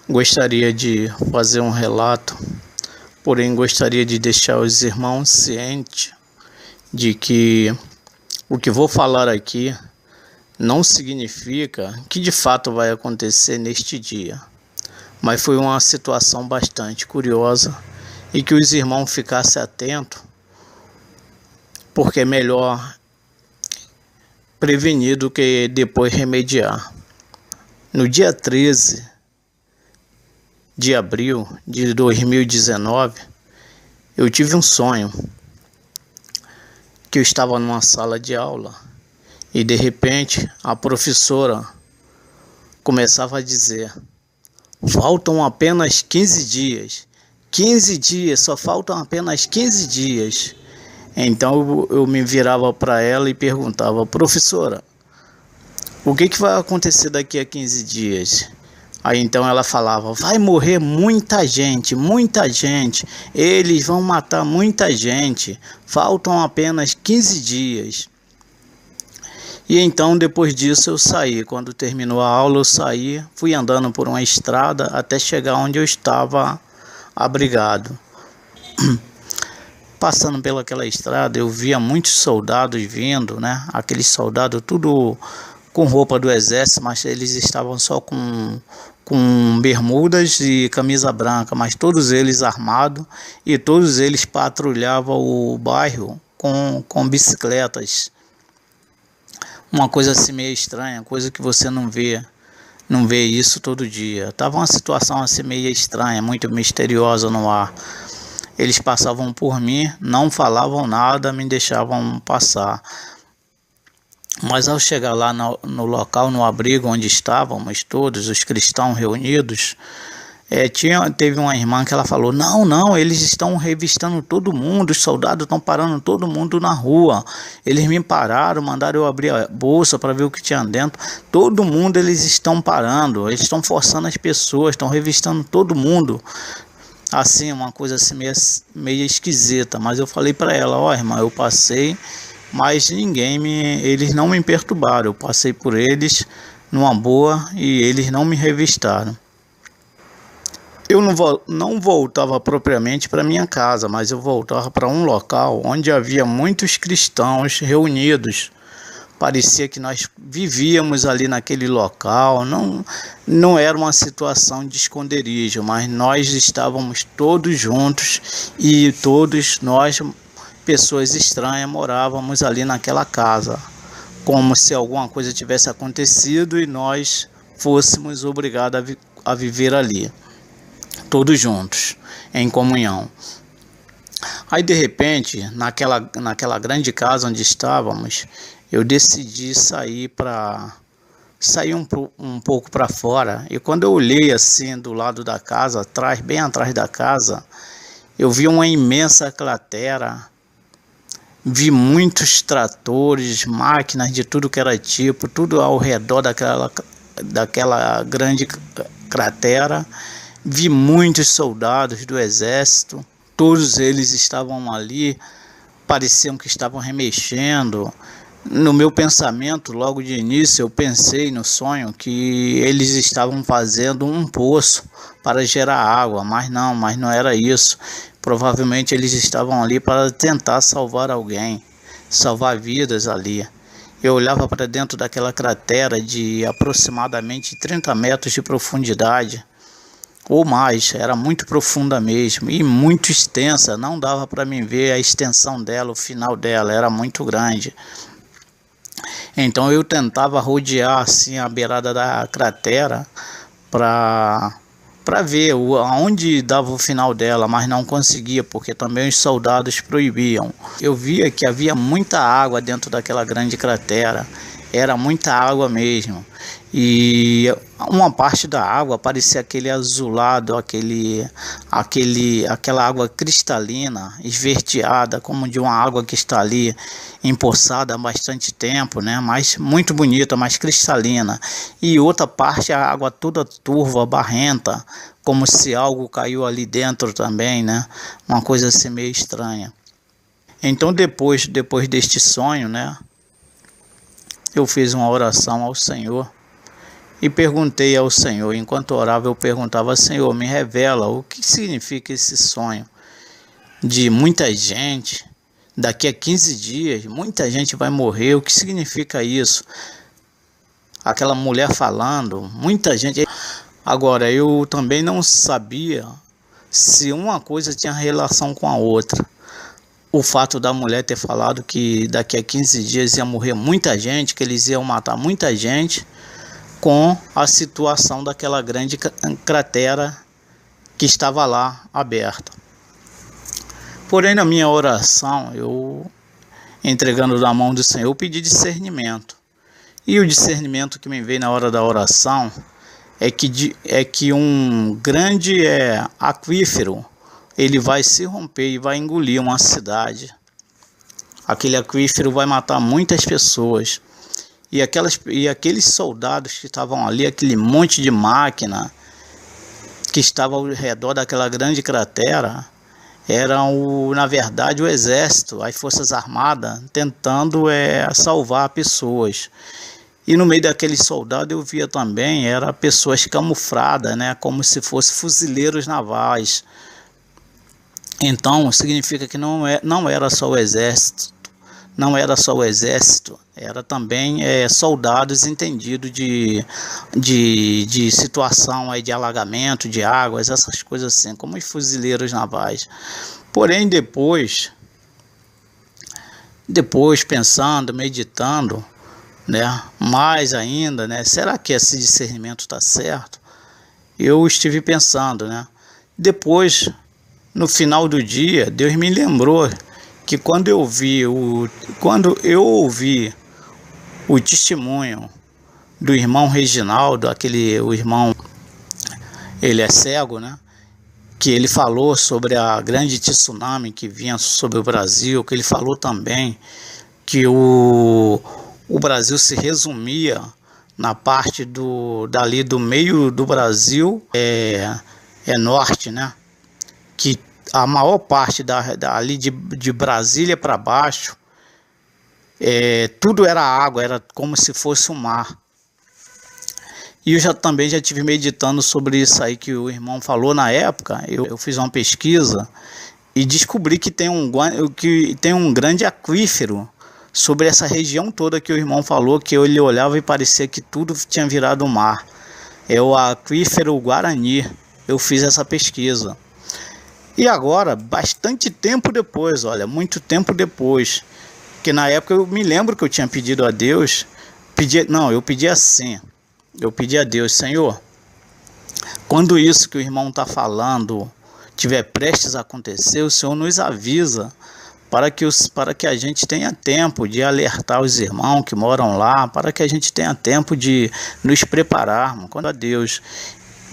Gostaria de fazer um relato, porém gostaria de deixar os irmãos cientes de que o que vou falar aqui não significa que de fato vai acontecer neste dia, mas foi uma situação bastante curiosa e que os irmãos ficassem atentos, porque é melhor prevenir do que depois remediar. No dia 13 de abril de 2019, eu tive um sonho que eu estava numa sala de aula e de repente a professora começava a dizer: faltam apenas 15 dias. 15 dias, só faltam apenas 15 dias. Então eu me virava para ela e perguntava: professora, o que vai acontecer daqui a 15 dias? Aí então ela falava: vai morrer muita gente, eles vão matar muita gente, faltam apenas 15 dias. E então depois disso eu saí, quando terminou a aula eu saí, fui andando por uma estrada até chegar onde eu estava abrigado. Passando pelaquela estrada eu via muitos soldados vindo, né? Aqueles soldados tudo com roupa do exército, mas eles estavam só com bermudas e camisa branca, mas todos eles armados e todos eles patrulhavam o bairro com bicicletas. Uma coisa assim meio estranha, coisa que você não vê isso todo dia. Tava uma situação assim meio estranha, muito misteriosa no ar. Eles passavam por mim, não falavam nada, me deixavam passar. Mas ao chegar lá no local, no abrigo onde estávamos todos os cristãos reunidos, teve uma irmã que ela falou: não, eles estão revistando todo mundo, os soldados estão parando todo mundo na rua. Eles me pararam, mandaram eu abrir a bolsa para ver o que tinha dentro. Todo mundo eles estão parando, eles estão forçando as pessoas, estão revistando todo mundo. Assim, uma coisa assim meio esquisita. Mas eu falei para ela: ó, irmã, eu passei, mas eles não me perturbaram. Eu passei por eles numa boa e eles não me revistaram. Eu não voltava propriamente para minha casa, mas eu voltava para um local onde havia muitos cristãos reunidos. Parecia que nós vivíamos ali naquele local. Não era uma situação de esconderijo, mas nós estávamos todos juntos e todos nós, pessoas estranhas, morávamos ali naquela casa, como se alguma coisa tivesse acontecido e nós fôssemos obrigados a viver ali, todos juntos, em comunhão. Aí de repente, naquela grande casa onde estávamos, eu decidi sair um pouco para fora. E quando eu olhei assim do lado da casa, bem atrás da casa, eu vi uma imensa cratera. Vi muitos tratores, máquinas de tudo que era tipo, tudo ao redor daquela grande cratera. Vi muitos soldados do exército, todos eles estavam ali, pareciam que estavam remexendo. No meu pensamento, logo de início, eu pensei no sonho que eles estavam fazendo um poço para gerar água, mas não era isso. Provavelmente eles estavam ali para tentar salvar alguém, salvar vidas ali. Eu olhava para dentro daquela cratera de aproximadamente 30 metros de profundidade, ou mais, era muito profunda mesmo e muito extensa, não dava para mim ver a extensão dela, o final dela, era muito grande. Então eu tentava rodear assim a beirada da cratera para ver aonde dava o final dela, mas não conseguia, porque também os soldados proibiam. Eu via que havia muita água dentro daquela grande cratera, era muita água mesmo. E uma parte da água parecia aquele azulado, aquela água cristalina, esverdeada, como de uma água que está ali empoçada há bastante tempo, né? Mas muito bonita, mais cristalina. E outra parte a água toda turva, barrenta, como se algo caiu ali dentro também, né? Uma coisa assim meio estranha. Então depois deste sonho, né? Eu fiz uma oração ao Senhor e perguntei ao Senhor. Enquanto orava, eu perguntava: Senhor, me revela o que significa esse sonho de muita gente. Daqui a 15 dias, muita gente vai morrer. O que significa isso? Aquela mulher falando, muita gente. Agora, eu também não sabia se uma coisa tinha relação com a outra. O fato da mulher ter falado que daqui a 15 dias ia morrer muita gente, que eles iam matar muita gente, com a situação daquela grande cratera que estava lá aberta. Porém, na minha oração, eu, entregando na mão do Senhor, pedi discernimento. E o discernimento que me veio na hora da oração é que um grande aquífero, ele vai se romper e vai engolir uma cidade. Aquele aquífero vai matar muitas pessoas. E aqueles soldados que estavam ali, aquele monte de máquina que estava ao redor daquela grande cratera, eram, na verdade, o exército, as forças armadas, tentando salvar pessoas. E no meio daqueles soldados eu via também, eram pessoas camufladas, né, como se fossem fuzileiros navais. Então, significa que não era só o exército, era também soldados entendidos de situação de alagamento, de águas, essas coisas assim, como os fuzileiros navais. Porém, depois pensando, meditando, né, mais ainda, né, será que esse discernimento está certo? Eu estive pensando, né, depois, no final do dia, Deus me lembrou que quando eu ouvi o testemunho do irmão Reginaldo, o irmão, ele é cego, né? Que ele falou sobre a grande tsunami que vinha sobre o Brasil, que ele falou também que o Brasil se resumia na parte dali do meio do Brasil, norte, né? Que a maior parte ali de Brasília para baixo, tudo era água, era como se fosse um mar. E eu também já tive meditando sobre isso aí que o irmão falou na época. Eu fiz uma pesquisa e descobri que tem um grande aquífero sobre essa região toda que o irmão falou, que ele olhava e parecia que tudo tinha virado mar. É o aquífero Guarani. Eu fiz essa pesquisa. E agora, bastante tempo depois, olha, muito tempo depois, que na época eu me lembro que eu tinha pedido a Deus, eu pedi assim, eu pedi a Deus: Senhor, quando isso que o irmão está falando tiver prestes a acontecer, o Senhor nos avisa, para que a gente tenha tempo de alertar os irmãos que moram lá, para que a gente tenha tempo de nos prepararmos quando a Deus.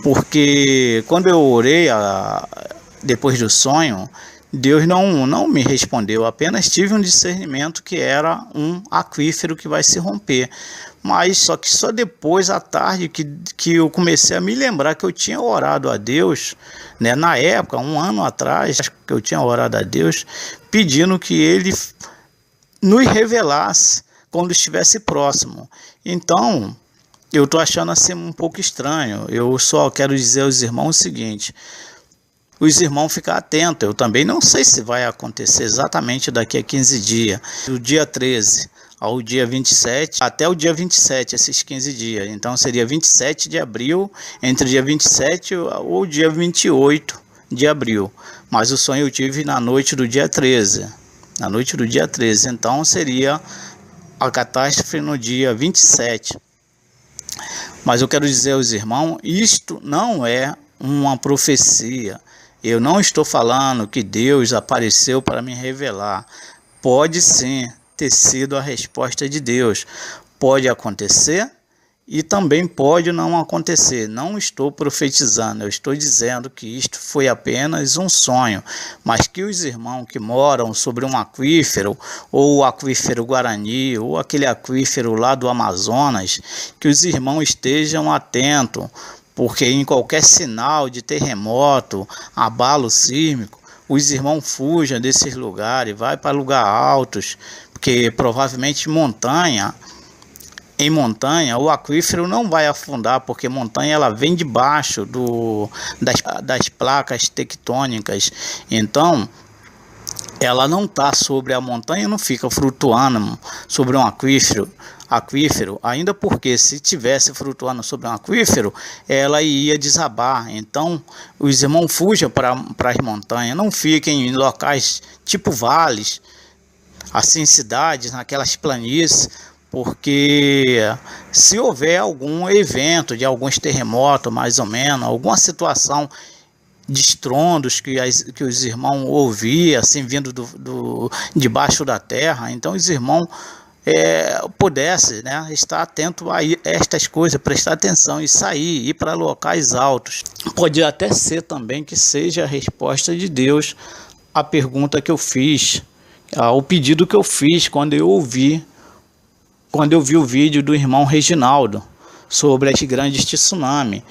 Porque quando eu orei depois do sonho, Deus não me respondeu, apenas tive um discernimento que era um aquífero que vai se romper. Mas só depois, à tarde, que eu comecei a me lembrar que eu tinha orado a Deus, né, na época, um ano atrás, que eu tinha orado a Deus, pedindo que Ele nos revelasse quando estivesse próximo. Então, eu estou achando assim um pouco estranho. Eu só quero dizer aos irmãos o seguinte: os irmãos ficar atentos. Eu também não sei se vai acontecer exatamente daqui a 15 dias, do dia 13 ao dia 27, até o dia 27, esses 15 dias. Então seria 27 de abril, entre o dia 27 ou o dia 28 de abril. Mas o sonho eu tive na noite do dia 13. Na noite do dia 13. Então seria a catástrofe no dia 27. Mas eu quero dizer aos irmãos, isto não é uma profecia. Eu não estou falando que Deus apareceu para me revelar. Pode sim ter sido a resposta de Deus. Pode acontecer e também pode não acontecer. Não estou profetizando, eu estou dizendo que isto foi apenas um sonho. Mas que os irmãos que moram sobre um aquífero, ou o aquífero Guarani, ou aquele aquífero lá do Amazonas, que os irmãos estejam atentos, porque em qualquer sinal de terremoto, abalo sísmico, os irmãos fujam desses lugares, vai para lugares altos, porque provavelmente montanha em montanha, o aquífero não vai afundar, porque montanha ela vem debaixo das placas tectônicas. Então, ela não está sobre a montanha, não fica flutuando sobre um aquífero, ainda porque se tivesse flutuando sobre um aquífero, ela ia desabar. Então, os irmãos fujam para as montanhas, não fiquem em locais tipo vales, assim cidades, naquelas planícies, porque se houver algum evento de alguns terremotos, mais ou menos, alguma situação de estrondos que os irmãos ouviam, assim, vindo debaixo da terra, então os irmãos pudessem, né, estar atento a estas coisas, prestar atenção e sair, ir para locais altos. Pode até ser também que seja a resposta de Deus à pergunta que eu fiz, ao pedido que eu fiz quando eu vi o vídeo do irmão Reginaldo sobre as grandes tsunamis.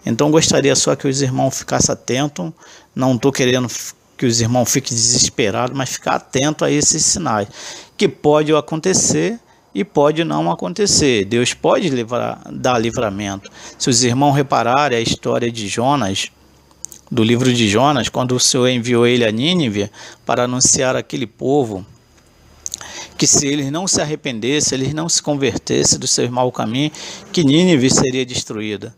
Então gostaria só que os irmãos ficassem atentos, não estou querendo que os irmãos fiquem desesperados, mas ficar atentos a esses sinais, que pode acontecer e pode não acontecer. Deus pode dar livramento. Se os irmãos repararem a história de Jonas, do livro de Jonas, quando o Senhor enviou ele a Nínive para anunciar àquele povo que se eles não se arrependessem, eles não se convertessem do seu mau caminho, que Nínive seria destruída.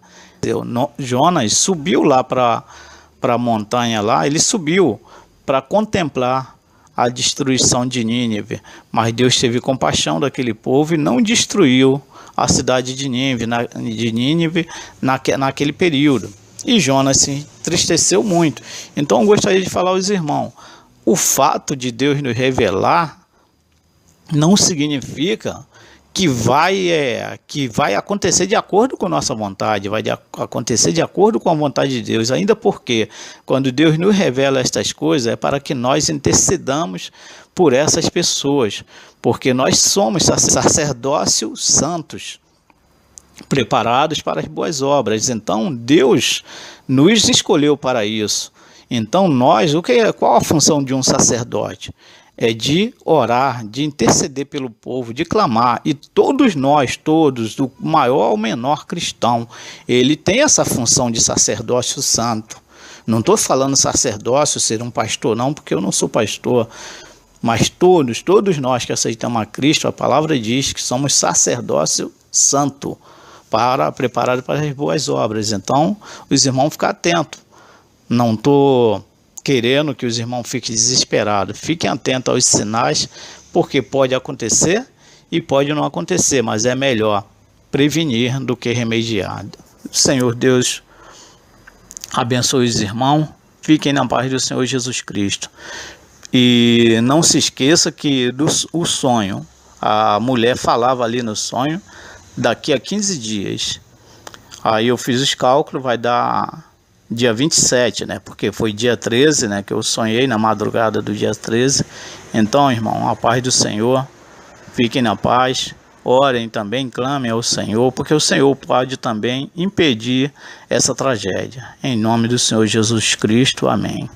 Jonas subiu lá para a montanha lá, ele subiu para contemplar a destruição de Nínive, mas Deus teve compaixão daquele povo e não destruiu a cidade de Nínive naquele período. E Jonas se entristeceu muito. Então eu gostaria de falar aos irmãos, o fato de Deus nos revelar não significa que vai acontecer de acordo com a nossa vontade, vai acontecer de acordo com a vontade de Deus, ainda porque quando Deus nos revela estas coisas é para que nós intercedamos por essas pessoas, porque nós somos sacerdócios santos, preparados para as boas obras. Então Deus nos escolheu para isso. Então qual a função de um sacerdote? É de orar, de interceder pelo povo, de clamar. E todos nós, do maior ao menor cristão, ele tem essa função de sacerdócio santo. Não estou falando sacerdócio, ser um pastor não, porque eu não sou pastor. Mas todos nós que aceitamos a Cristo, a palavra diz que somos sacerdócio santo, preparado para as boas obras. Então, os irmãos ficam atentos. Não estou querendo que os irmãos fiquem desesperados. Fiquem atentos aos sinais, porque pode acontecer e pode não acontecer, mas é melhor prevenir do que remediar. Senhor Deus, abençoe os irmãos, fiquem na paz do Senhor Jesus Cristo. E não se esqueça que o sonho, a mulher falava ali no sonho, daqui a 15 dias. Aí eu fiz os cálculos, vai dar dia 27, né? Porque foi dia 13, né? Que eu sonhei na madrugada do dia 13. Então, irmão, a paz do Senhor. Fiquem na paz. Orem também, clamem ao Senhor, porque o Senhor pode também impedir essa tragédia. Em nome do Senhor Jesus Cristo. Amém.